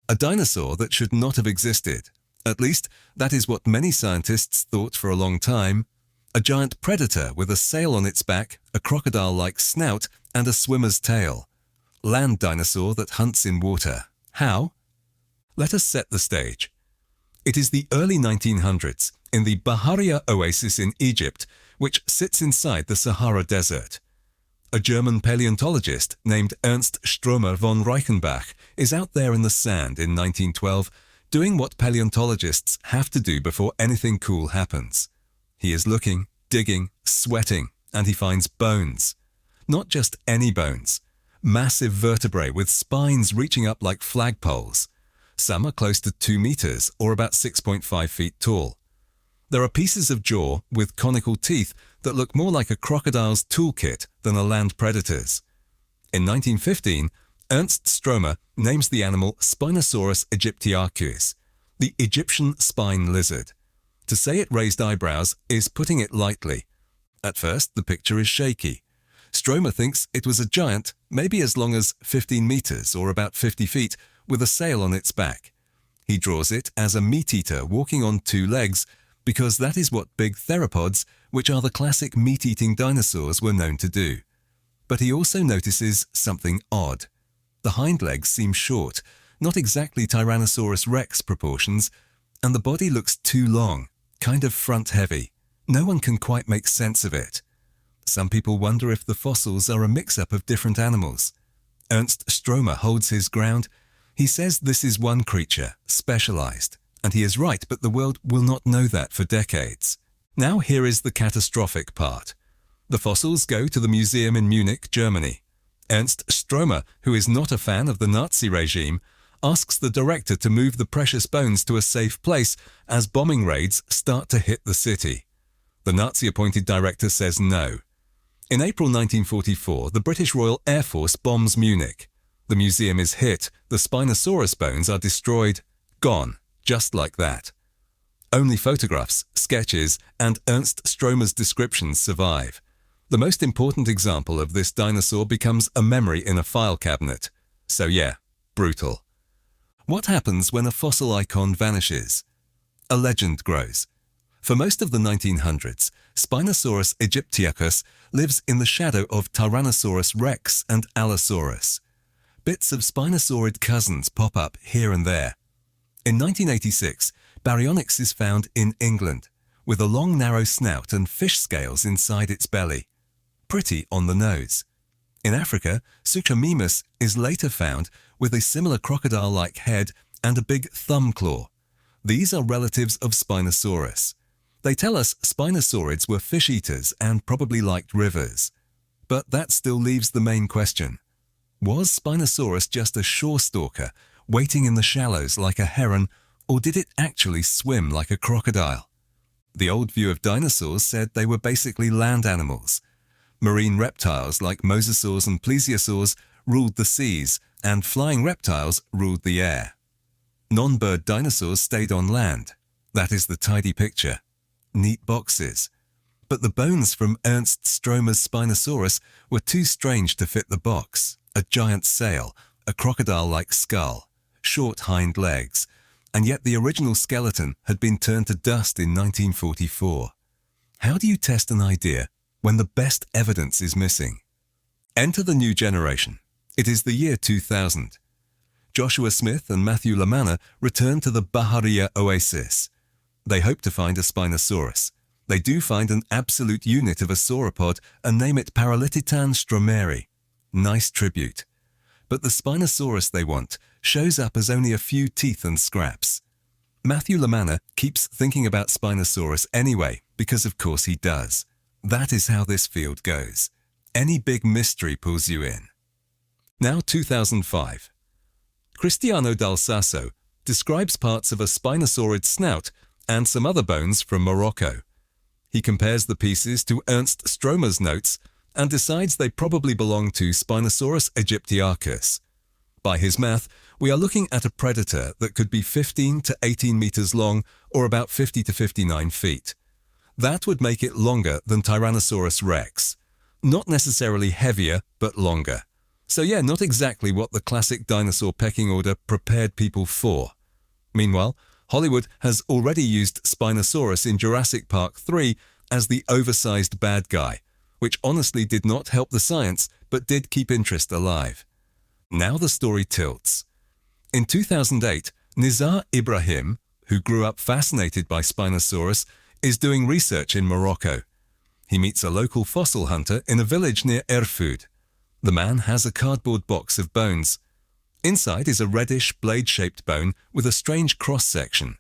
A dinosaur that should not have existed. At least, that is what many scientists thought for a long time. A giant predator with a sail on its back, a crocodile-like snout, and a swimmer's tail. Land dinosaur that hunts in water. How? Let us set the stage. It is the early 1900s in the Bahariya Oasis in Egypt, which sits inside the Sahara Desert. A German paleontologist named Ernst Stromer von Reichenbach is out there in the sand in 1912 doing what paleontologists have to do before anything cool happens. He is looking, digging, sweating, and he finds bones. Not just any bones. Massive vertebrae with spines reaching up like flagpoles. Some are close to 2 meters or about 6.5 feet tall. There are pieces of jaw with conical teeth that look more like a crocodile's toolkit than a land predator's. In 1915, Ernst Stromer names the animal Spinosaurus aegyptiacus, the Egyptian spine lizard. To say it raised eyebrows is putting it lightly. At first, the picture is shaky. Stromer thinks it was a giant, maybe as long as 15 meters or about 50 feet, with a sail on its back. He draws it as a meat-eater walking on 2 legs, because that is what big theropods, which are the classic meat-eating dinosaurs, were known to do. But he also notices something odd. The hind legs seem short, not exactly Tyrannosaurus rex proportions, and the body looks too long, kind of front-heavy. No one can quite make sense of it. Some people wonder if the fossils are a mix-up of different animals. Ernst Stromer holds his ground. He says this is one creature, specialized. And he is right, but the world will not know that for decades. Now here is the catastrophic part. The fossils go to the museum in Munich, Germany. Ernst Stromer, who is not a fan of the Nazi regime, asks the director to move the precious bones to a safe place as bombing raids start to hit the city. The Nazi-appointed director says no. In April 1944, the British Royal Air Force bombs Munich. The museum is hit, the Spinosaurus bones are destroyed, gone. Just like that. Only photographs, sketches, and Ernst Stromer's descriptions survive. The most important example of this dinosaur becomes a memory in a file cabinet. So yeah, brutal. What happens when a fossil icon vanishes? A legend grows. For most of the 1900s, Spinosaurus aegyptiacus lives in the shadow of Tyrannosaurus rex and Allosaurus. Bits of spinosaurid cousins pop up here and there. In 1986, Baryonyx is found in England, with a long narrow snout and fish scales inside its belly. Pretty on the nose. In Africa, Suchomimus is later found with a similar crocodile-like head and a big thumb claw. These are relatives of Spinosaurus. They tell us spinosaurids were fish-eaters and probably liked rivers. But that still leaves the main question. Was Spinosaurus just a shore stalker, waiting in the shallows like a heron, or did it actually swim like a crocodile? The old view of dinosaurs said they were basically land animals. Marine reptiles like mosasaurs and plesiosaurs ruled the seas, and flying reptiles ruled the air. Non-bird dinosaurs stayed on land. That is the tidy picture. Neat boxes. But the bones from Ernst Stromer's Spinosaurus were too strange to fit the box. A giant sail, a crocodile-like skull, short hind legs, and yet the original skeleton had been turned to dust in 1944. How do you test an idea when the best evidence is missing? Enter the new generation. It is the year 2000. Joshua Smith and Matthew Lamanna return to the Bahariya Oasis. They hope to find a Spinosaurus. They do find an absolute unit of a sauropod and name it Paralitictan stromeri. Nice tribute. But the Spinosaurus they want shows up as only a few teeth and scraps. Matthew Lamanna keeps thinking about Spinosaurus anyway, because of course he does. That is how this field goes. Any big mystery pulls you in. Now 2005. Cristiano Dal Sasso describes parts of a spinosaurid snout and some other bones from Morocco. He compares the pieces to Ernst Stromer's notes and decides they probably belong to Spinosaurus aegyptiacus. By his math, we are looking at a predator that could be 15 to 18 meters long or about 50 to 59 feet. That would make it longer than Tyrannosaurus rex. Not necessarily heavier, but longer. So yeah, not exactly what the classic dinosaur pecking order prepared people for. Meanwhile, Hollywood has already used Spinosaurus in Jurassic Park 3 as the oversized bad guy, which honestly did not help the science but did keep interest alive. Now the story tilts. In 2008, Nizar Ibrahim, who grew up fascinated by Spinosaurus, is doing research in Morocco. He meets a local fossil hunter in a village near Erfoud. The man has a cardboard box of bones. Inside is a reddish, blade-shaped bone with a strange cross-section.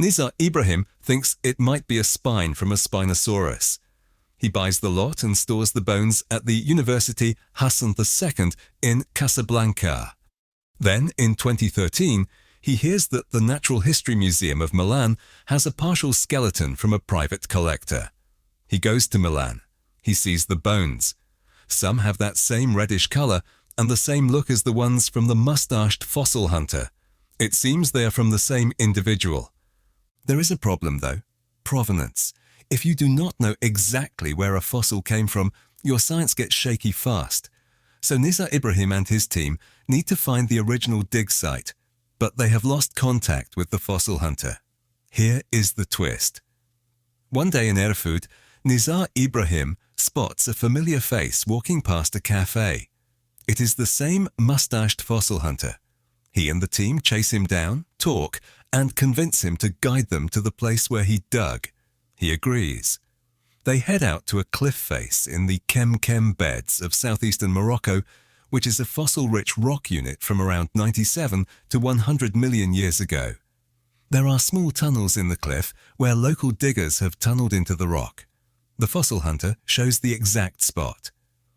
Nizar Ibrahim thinks it might be a spine from a Spinosaurus. He buys the lot and stores the bones at the University Hassan II in Casablanca. Then, in 2013, he hears that the Natural History Museum of Milan has a partial skeleton from a private collector. He goes to Milan. He sees the bones. Some have that same reddish color and the same look as the ones from the mustached fossil hunter. It seems they are from the same individual. There is a problem though: provenance. If you do not know exactly where a fossil came from, your science gets shaky fast. So Nizar Ibrahim and his team need to find the original dig site, but they have lost contact with the fossil hunter. Here is the twist. One day in Erfoud, Nizar Ibrahim spots a familiar face walking past a cafe. It is the same mustached fossil hunter. He and the team chase him down, talk, and convince him to guide them to the place where he dug. He agrees. They head out to a cliff face in the Kem Kem beds of southeastern Morocco, which is a fossil-rich rock unit from around 97 to 100 million years ago. There are small tunnels in the cliff where local diggers have tunneled into the rock. The fossil hunter shows the exact spot.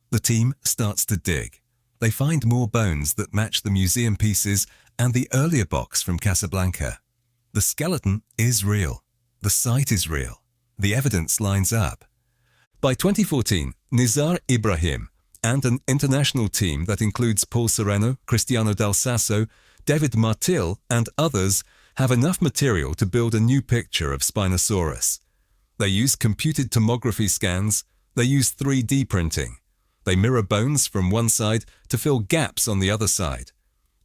The team starts to dig. They find more bones that match the museum pieces and the earlier box from Casablanca. The skeleton is real. The site is real. The evidence lines up. By 2014, Nizar Ibrahim and an international team that includes Paul Sereno, Cristiano Dal Sasso, David Martil, and others have enough material to build a new picture of Spinosaurus. They use computed tomography scans. They use 3D printing. They mirror bones from one side to fill gaps on the other side.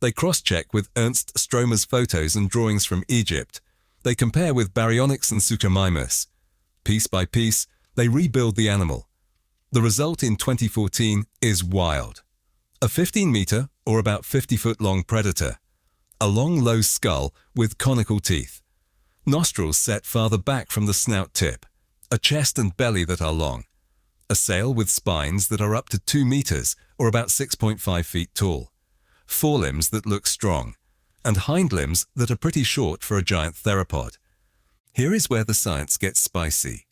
They cross-check with Ernst Stromer's photos and drawings from Egypt. They compare with baryonyx and suchomimus. Piece by piece, they rebuild the animal. The result in 2014 is wild. A 15-meter, or about 50-foot-long predator. A long, low skull with conical teeth. Nostrils set farther back from the snout tip. A chest and belly that are long. A sail with spines that are up to 2 meters, or about 6.5 feet tall. Forelimbs that look strong. And hind limbs that are pretty short for a giant theropod. Here is where the science gets spicy.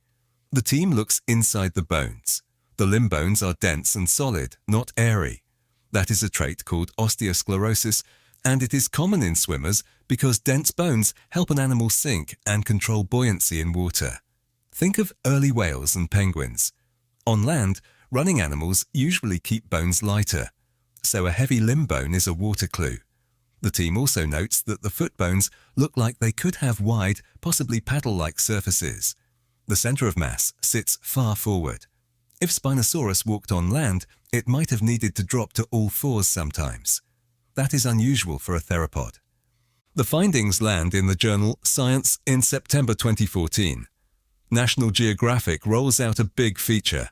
The team looks inside the bones. The limb bones are dense and solid, not airy. That is a trait called osteosclerosis, and it is common in swimmers because dense bones help an animal sink and control buoyancy in water. Think of early whales and penguins. On land, running animals usually keep bones lighter, so a heavy limb bone is a water clue. The team also notes that the foot bones look like they could have wide, possibly paddle-like surfaces. The center of mass sits far forward. If Spinosaurus walked on land, it might have needed to drop to all fours sometimes. That is unusual for a theropod. The findings land in the journal Science in September 2014. National Geographic rolls out a big feature.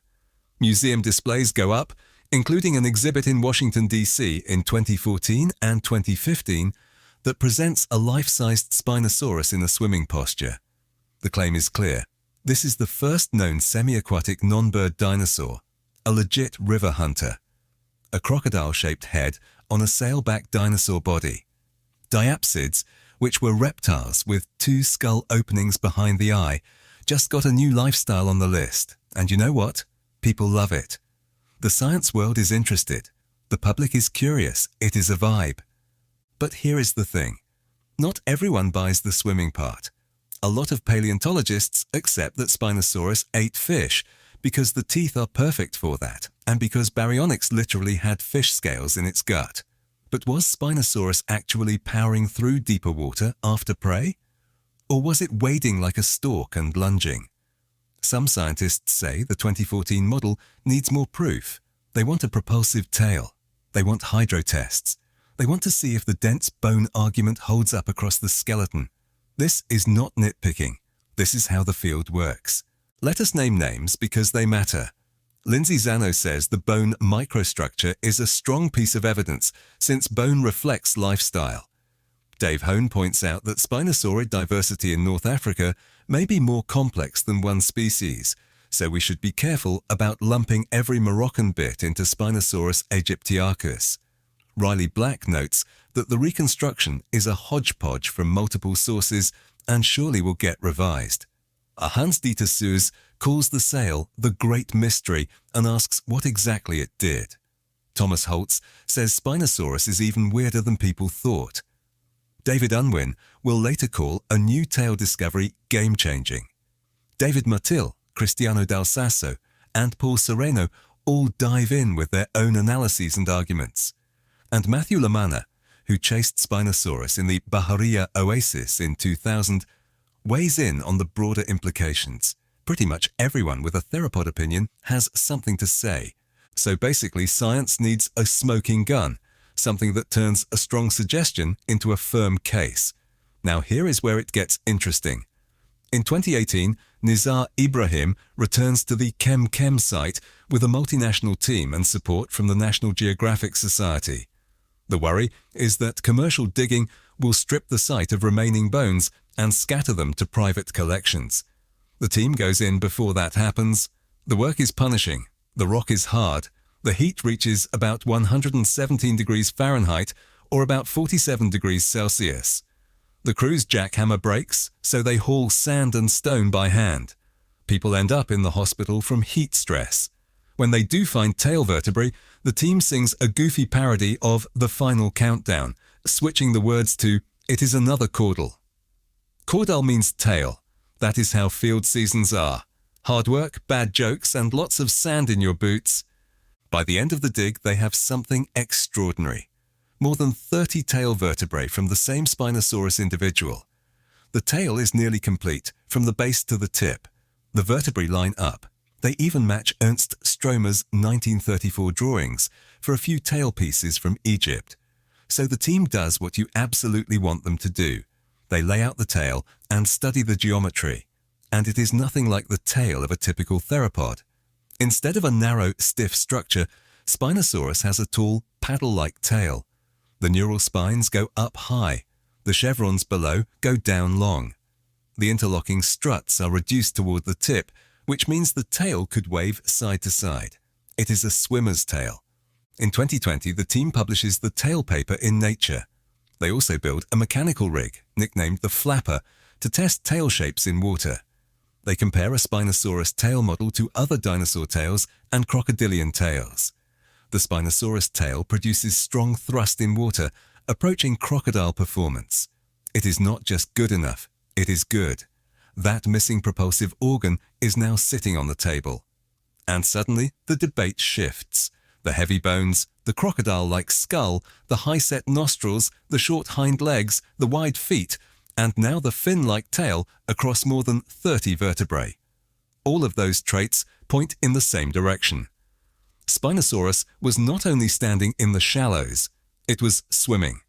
Museum displays go up, including an exhibit in Washington, D.C. in 2014 and 2015 that presents a life-sized Spinosaurus in a swimming posture. The claim is clear. This is the first known semi-aquatic non-bird dinosaur, a legit river hunter. A crocodile-shaped head on a sailback dinosaur body. Diapsids, which were reptiles with 2 skull openings behind the eye, just got a new lifestyle on the list. And you know what? People love it. The science world is interested. The public is curious. It is a vibe. But here is the thing. Not everyone buys the swimming part. A lot of paleontologists accept that Spinosaurus ate fish because the teeth are perfect for that, and because baryonyx literally had fish scales in its gut. But was Spinosaurus actually powering through deeper water after prey? Or was it wading like a stork and lunging? Some scientists say the 2014 model needs more proof. They want a propulsive tail. They want hydro tests. They want to see if the dense bone argument holds up across the skeleton. This is not nitpicking. This is how the field works. Let us name names because they matter. Lindsay Zano says the bone microstructure is a strong piece of evidence since bone reflects lifestyle. Dave Hone points out that Spinosaurid diversity in North Africa may be more complex than one species, so we should be careful about lumping every Moroccan bit into Spinosaurus aegyptiacus. Riley Black notes that the reconstruction is a hodgepodge from multiple sources and surely will get revised. Hans-Dieter Suess calls the sale the great mystery and asks what exactly it did. Thomas Holtz says Spinosaurus is even weirder than people thought. David Unwin will later call a new tail discovery game-changing. David Martil, Cristiano Dal Sasso, and Paul Sereno all dive in with their own analyses and arguments. And Matthew Lamana, who chased Spinosaurus in the Bahariya Oasis in 2000, weighs in on the broader implications. Pretty much everyone with a theropod opinion has something to say. So basically, science needs a smoking gun, something that turns a strong suggestion into a firm case. Now here is where it gets interesting. In 2018, Nizar Ibrahim returns to the Kem Kem site with a multinational team and support from the National Geographic Society. The worry is that commercial digging will strip the site of remaining bones and scatter them to private collections. The team goes in before that happens. The work is punishing. The rock is hard. The heat reaches about 117 degrees Fahrenheit or about 47 degrees Celsius. The crew's jackhammer breaks, so they haul sand and stone by hand. People end up in the hospital from heat stress. When they do find tail vertebrae, the team sings a goofy parody of The Final Countdown, switching the words to "It is another caudal." Caudal means tail. That is how field seasons are. Hard work, bad jokes, and lots of sand in your boots. By the end of the dig, they have something extraordinary. More than 30 tail vertebrae from the same Spinosaurus individual. The tail is nearly complete, from the base to the tip. The vertebrae line up. They even match Ernst Stromer's 1934 drawings for a few tail pieces from Egypt. So the team does what you absolutely want them to do. They lay out the tail and study the geometry. And it is nothing like the tail of a typical theropod. Instead of a narrow, stiff structure, Spinosaurus has a tall, paddle-like tail. The neural spines go up high. The chevrons below go down long. The interlocking struts are reduced toward the tip, which means the tail could wave side to side. It is a swimmer's tail. In 2020, the team publishes the tail paper in Nature. They also build a mechanical rig, nicknamed the Flapper, to test tail shapes in water. They compare a Spinosaurus tail model to other dinosaur tails and crocodilian tails. The Spinosaurus tail produces strong thrust in water, approaching crocodile performance. It is not just good enough, it is good. That missing propulsive organ is now sitting on the table. And suddenly, the debate shifts. The heavy bones, the crocodile-like skull, the high-set nostrils, the short hind legs, the wide feet, and now the fin-like tail across more than 30 vertebrae. All of those traits point in the same direction. Spinosaurus was not only standing in the shallows, it was swimming.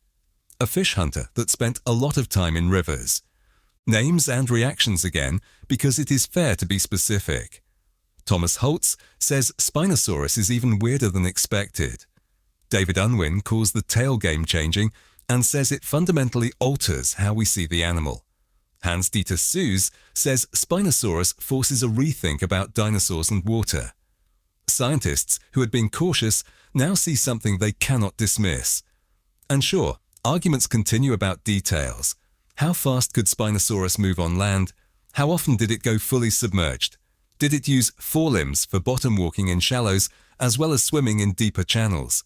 A fish hunter that spent a lot of time in rivers. Names and reactions again, because it is fair to be specific. Thomas Holtz says Spinosaurus is even weirder than expected. David Unwin calls the tail game-changing and says it fundamentally alters how we see the animal. Hans-Dieter Suess says Spinosaurus forces a rethink about dinosaurs and water. Scientists who had been cautious now see something they cannot dismiss. And sure, arguments continue about details. How fast could Spinosaurus move on land? How often did it go fully submerged? Did it use forelimbs for bottom walking in shallows as well as swimming in deeper channels?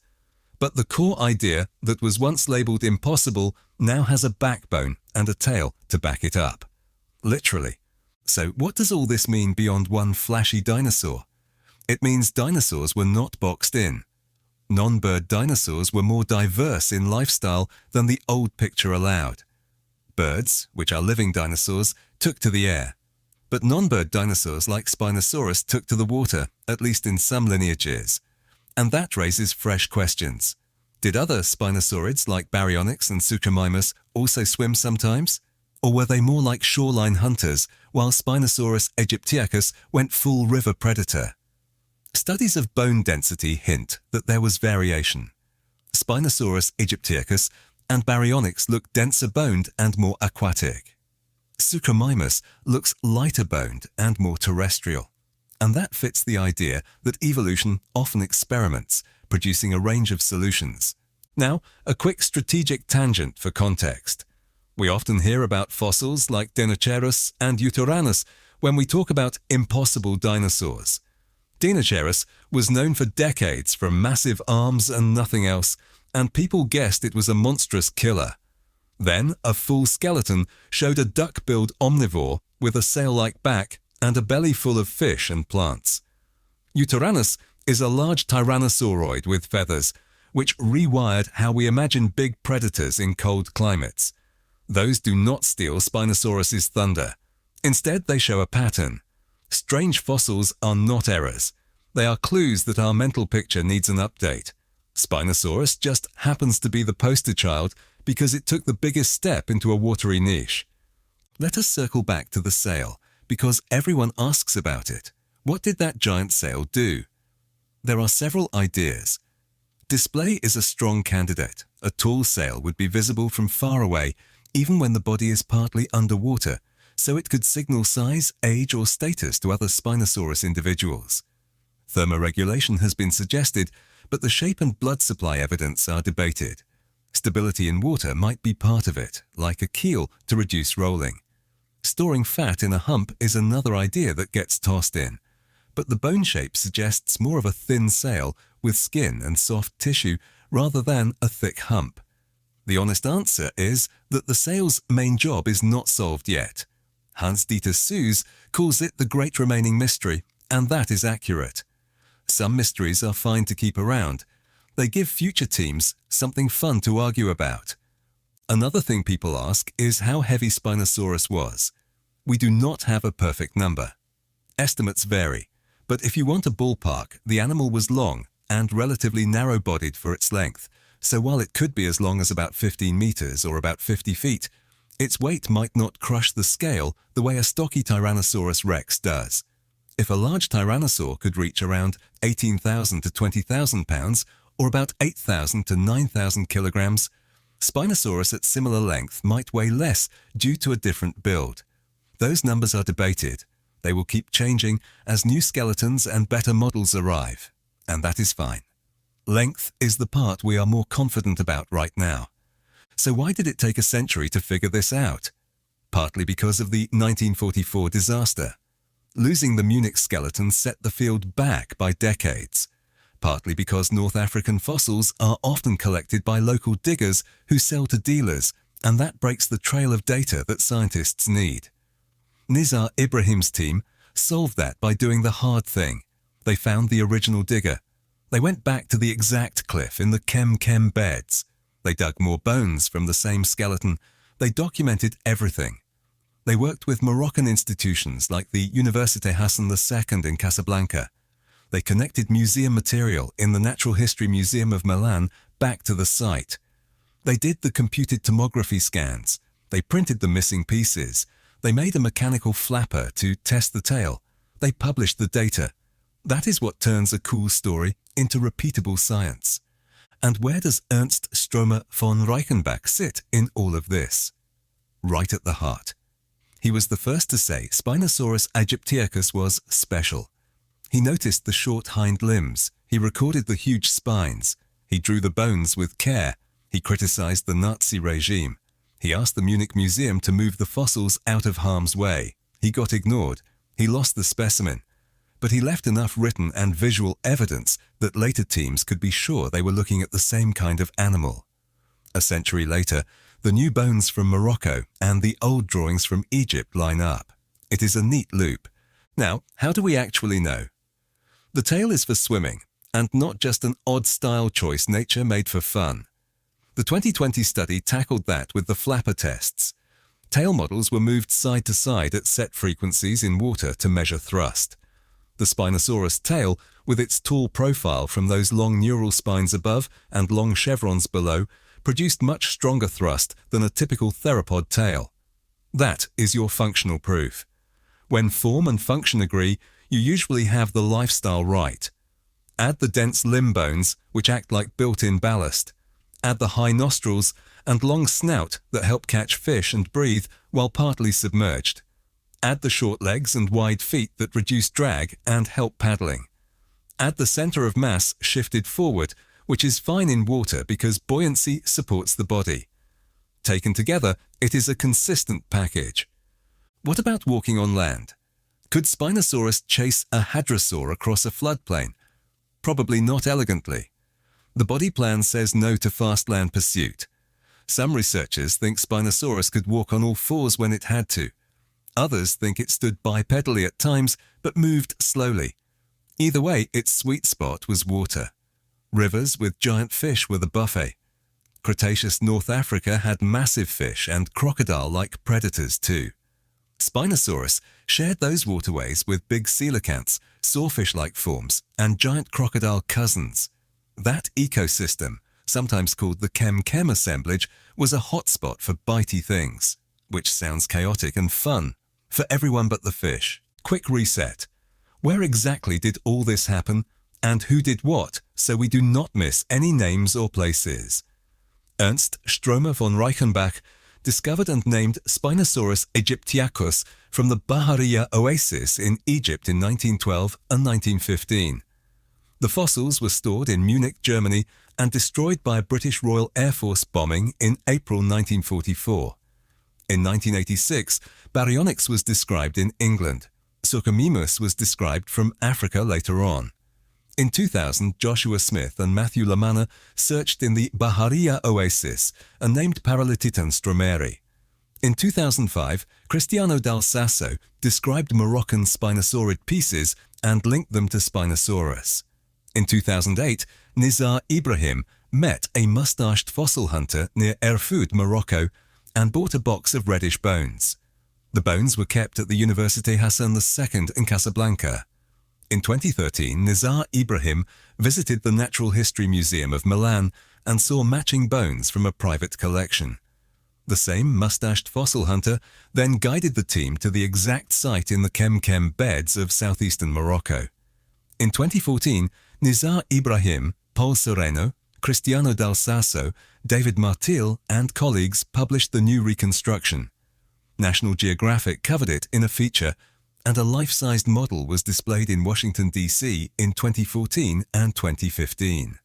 But the core idea that was once labelled impossible now has a backbone and a tail to back it up. Literally. So what does all this mean beyond one flashy dinosaur? It means dinosaurs were not boxed in. Non-bird dinosaurs were more diverse in lifestyle than the old picture allowed. Birds, which are living dinosaurs, took to the air. But non-bird dinosaurs like Spinosaurus took to the water, at least in some lineages. And that raises fresh questions. Did other spinosaurids like Baryonyx and Suchomimus also swim sometimes? Or were they more like shoreline hunters, while Spinosaurus aegyptiacus went full river predator? Studies of bone density hint that there was variation. Spinosaurus aegyptiacus and Baryonyx look denser boned and more aquatic. Suchomimus looks lighter boned and more terrestrial. And that fits the idea that evolution often experiments, producing a range of solutions. Now, a quick strategic tangent for context. We often hear about fossils like Dinosaurus and Utaranus when we talk about impossible dinosaurs. Dinosaurus was known for decades for massive arms and nothing else, and people guessed it was a monstrous killer. Then, a full skeleton showed a duck-billed omnivore with a sail-like back and a belly full of fish and plants. Utaranus is a large tyrannosauroid with feathers, which rewired how we imagine big predators in cold climates. Those do not steal Spinosaurus's thunder. Instead, they show a pattern. Strange fossils are not errors. They are clues that our mental picture needs an update. Spinosaurus just happens to be the poster child because it took the biggest step into a watery niche. Let us circle back to the sail, because everyone asks about it. What did that giant sail do? There are several ideas. Display is a strong candidate. A tall sail would be visible from far away, even when the body is partly underwater, so it could signal size, age, or status to other Spinosaurus individuals. Thermoregulation has been suggested, but the shape and blood supply evidence are debated. Stability in water might be part of it, like a keel to reduce rolling. Storing fat in a hump is another idea that gets tossed in, but the bone shape suggests more of a thin sail with skin and soft tissue rather than a thick hump. The honest answer is that the sail's main job is not solved yet. Hans-Dieter Suess calls it the great remaining mystery, and that is accurate. Some mysteries are fine to keep around. They give future teams something fun to argue about. Another thing people ask is how heavy Spinosaurus was. We do not have a perfect number. Estimates vary, but if you want a ballpark, the animal was long and relatively narrow-bodied for its length, so while it could be as long as about 15 meters or about 50 feet, its weight might not crush the scale the way a stocky Tyrannosaurus rex does. If a large tyrannosaur could reach around 18,000 to 20,000 pounds, or about 8,000 to 9,000 kilograms, Spinosaurus at similar length might weigh less due to a different build. Those numbers are debated. They will keep changing as new skeletons and better models arrive, and that is fine. Length is the part we are more confident about right now. So why did it take a century to figure this out? Partly because of the 1944 disaster. Losing the Munich skeleton set the field back by decades. Partly because North African fossils are often collected by local diggers who sell to dealers, and that breaks the trail of data that scientists need. Nizar Ibrahim's team solved that by doing the hard thing. They found the original digger. They went back to the exact cliff in the Kem Kem beds. They dug more bones from the same skeleton. They documented everything. They worked with Moroccan institutions like the Université Hassan II in Casablanca. They connected museum material in the Natural History Museum of Milan back to the site. They did the computed tomography scans. They printed the missing pieces. They made a mechanical flapper to test the tail. They published the data. That is what turns a cool story into repeatable science. And where does Ernst Stromer von Reichenbach sit in all of this? Right at the heart. He was the first to say Spinosaurus aegyptiacus was special. He noticed the short hind limbs. He recorded the huge spines. He drew the bones with care. He criticized the Nazi regime. He asked the Munich Museum to move the fossils out of harm's way. He got ignored. He lost the specimen. But he left enough written and visual evidence that later teams could be sure they were looking at the same kind of animal. A century later, the new bones from Morocco and the old drawings from Egypt line up. It is a neat loop. Now, how do we actually know? The tail is for swimming, and not just an odd style choice nature made for fun. The 2020 study tackled that with the flapper tests. Tail models were moved side to side at set frequencies in water to measure thrust. The Spinosaurus tail, with its tall profile from those long neural spines above and long chevrons below, produced much stronger thrust than a typical theropod tail. That is your functional proof. When form and function agree, you usually have the lifestyle right. Add the dense limb bones, which act like built-in ballast. Add the high nostrils and long snout that help catch fish and breathe while partly submerged. Add the short legs and wide feet that reduce drag and help paddling. Add the center of mass shifted forward, which is fine in water because buoyancy supports the body. Taken together, it is a consistent package. What about walking on land? Could Spinosaurus chase a hadrosaur across a floodplain? Probably not elegantly. The body plan says no to fast land pursuit. Some researchers think Spinosaurus could walk on all fours when it had to. Others think it stood bipedally at times but moved slowly. Either way, its sweet spot was water. Rivers with giant fish were the buffet. Cretaceous North Africa had massive fish and crocodile-like predators too. Spinosaurus shared those waterways with big coelacanths, sawfish-like forms, and giant crocodile cousins. That ecosystem, sometimes called the Kem Kem assemblage, was a hotspot for bitey things, which sounds chaotic and fun, for everyone but the fish. Quick reset. Where exactly did all this happen, and who did what, so we do not miss any names or places? Ernst Stromer von Reichenbach discovered and named Spinosaurus aegyptiacus from the Bahariya Oasis in Egypt in 1912 and 1915. The fossils were stored in Munich, Germany, and destroyed by a British Royal Air Force bombing in April 1944. In 1986, Baryonyx was described in England. Suchomimus was described from Africa later on. In 2000, Joshua Smith and Matthew Lamanna searched in the Bahariya Oasis and named Paralititan stromeri. In 2005, Cristiano Dal Sasso described Moroccan spinosaurid pieces and linked them to Spinosaurus. In 2008, Nizar Ibrahim met a mustached fossil hunter near Erfoud, Morocco, and bought a box of reddish bones. The bones were kept at the Université Hassan II in Casablanca. In 2013, Nizar Ibrahim visited the Natural History Museum of Milan and saw matching bones from a private collection. The same mustached fossil hunter then guided the team to the exact site in the Kem Kem beds of southeastern Morocco. In 2014, Nizar Ibrahim, Paul Sereno, Cristiano Dal Sasso, David Martil, and colleagues published the new reconstruction. National Geographic covered it in a feature, and a life-sized model was displayed in Washington, D.C. in 2014 and 2015.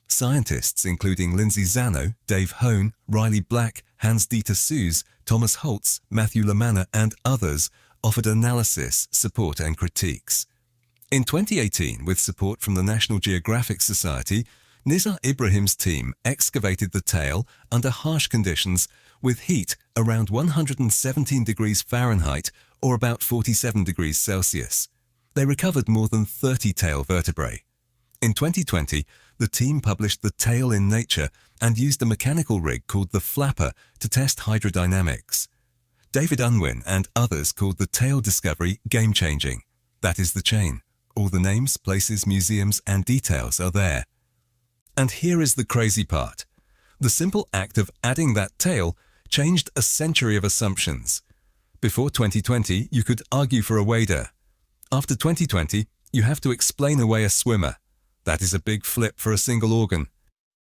Scientists including Lindsay Zano, Dave Hone, Riley Black, Hans-Dieter Sues, Thomas Holtz, Matthew Lamanna, and others offered analysis, support, and critiques. In 2018, with support from the National Geographic Society, Nizar Ibrahim's team excavated the tail under harsh conditions with heat around 117 degrees Fahrenheit or about 47 degrees Celsius. They recovered more than 30 tail vertebrae. In 2020, the team published the tail in Nature and used a mechanical rig called the Flapper to test hydrodynamics. David Unwin and others called the tail discovery game-changing. That is the chain. All the names, places, museums, and details are there. And here is the crazy part. The simple act of adding that tail changed a century of assumptions. Before 2020, you could argue for a wader. After 2020, you have to explain away a swimmer. That is a big flip for a single organ.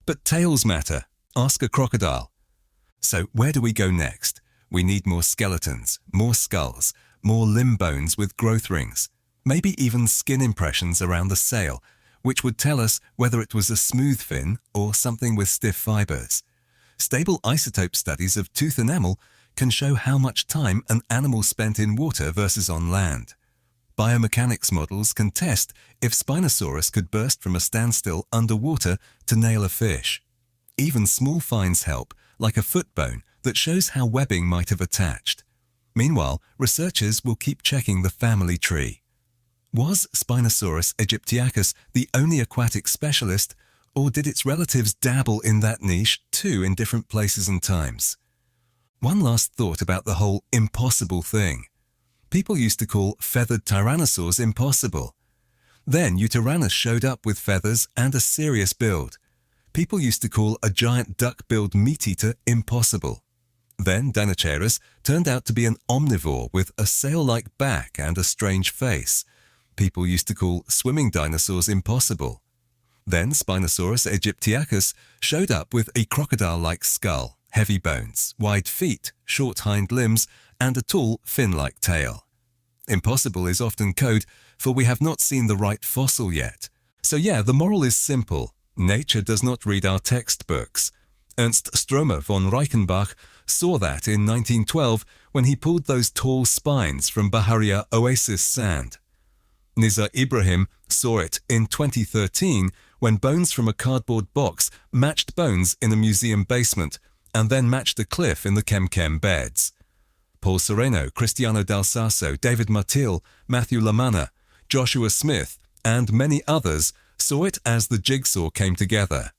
But tails matter. Ask a crocodile. So where do we go next? We need more skeletons, more skulls, more limb bones with growth rings, maybe even skin impressions around the sail, which would tell us whether it was a smooth fin or something with stiff fibers. Stable isotope studies of tooth enamel can show how much time an animal spent in water versus on land. Biomechanics models can test if Spinosaurus could burst from a standstill underwater to nail a fish. Even small finds help, like a foot bone that shows how webbing might have attached. Meanwhile, researchers will keep checking the family tree. Was Spinosaurus aegyptiacus the only aquatic specialist, or did its relatives dabble in that niche too in different places and times? One last thought about the whole impossible thing. People used to call feathered tyrannosaurs impossible. Then Uranus showed up with feathers and a serious build. People used to call a giant duck-billed meat-eater impossible. Then Dinosaurus turned out to be an omnivore with a sail-like back and a strange face. People used to call swimming dinosaurs impossible. Then Spinosaurus aegyptiacus showed up with a crocodile-like skull, heavy bones, wide feet, short hind limbs, and a tall, fin-like tail. Impossible is often code, for we have not seen the right fossil yet. So yeah, the moral is simple. Nature does not read our textbooks. Ernst Stromer von Reichenbach saw that in 1912 when he pulled those tall spines from Bahariya Oasis sand. Nizar Ibrahim saw it in 2013 when bones from a cardboard box matched bones in a museum basement and then matched a cliff in the Kem Kem beds. Paul Sereno, Cristiano Dal Sasso, David Martil, Matthew Lamanna, Joshua Smith, and many others saw it as the jigsaw came together.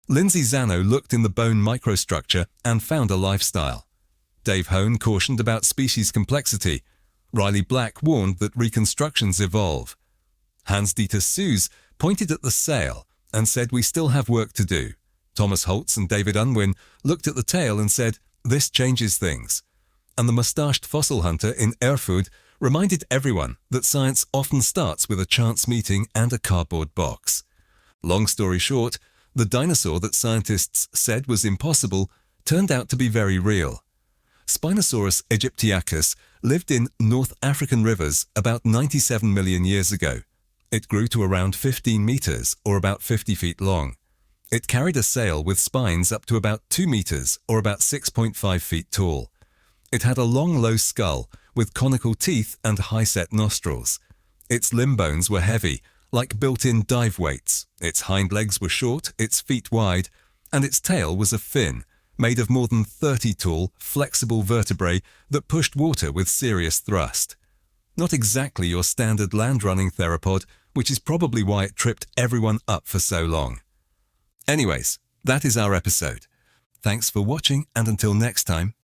Lindsay Zano looked in the bone microstructure and found a lifestyle. Dave Hone cautioned about species complexity. Riley Black warned that reconstructions evolve. Hans-Dieter Suess pointed at the sail and said we still have work to do. Thomas Holtz and David Unwin looked at the tail and said, this changes things. And the moustached fossil hunter in Erfurt reminded everyone that science often starts with a chance meeting and a cardboard box. Long story short, the dinosaur that scientists said was impossible turned out to be very real. Spinosaurus aegyptiacus lived in North African rivers about 97 million years ago. It grew to around 15 meters, or about 50 feet long. It carried a sail with spines up to about 2 meters, or about 6.5 feet tall. It had a long, low skull with conical teeth and high-set nostrils. Its limb bones were heavy, like built-in dive weights. Its hind legs were short, its feet wide, and its tail was a fin, made of more than 30 tall, flexible vertebrae that pushed water with serious thrust. Not exactly your standard land-running theropod, which is probably why it tripped everyone up for so long. Anyways, that is our episode. Thanks for watching, and until next time,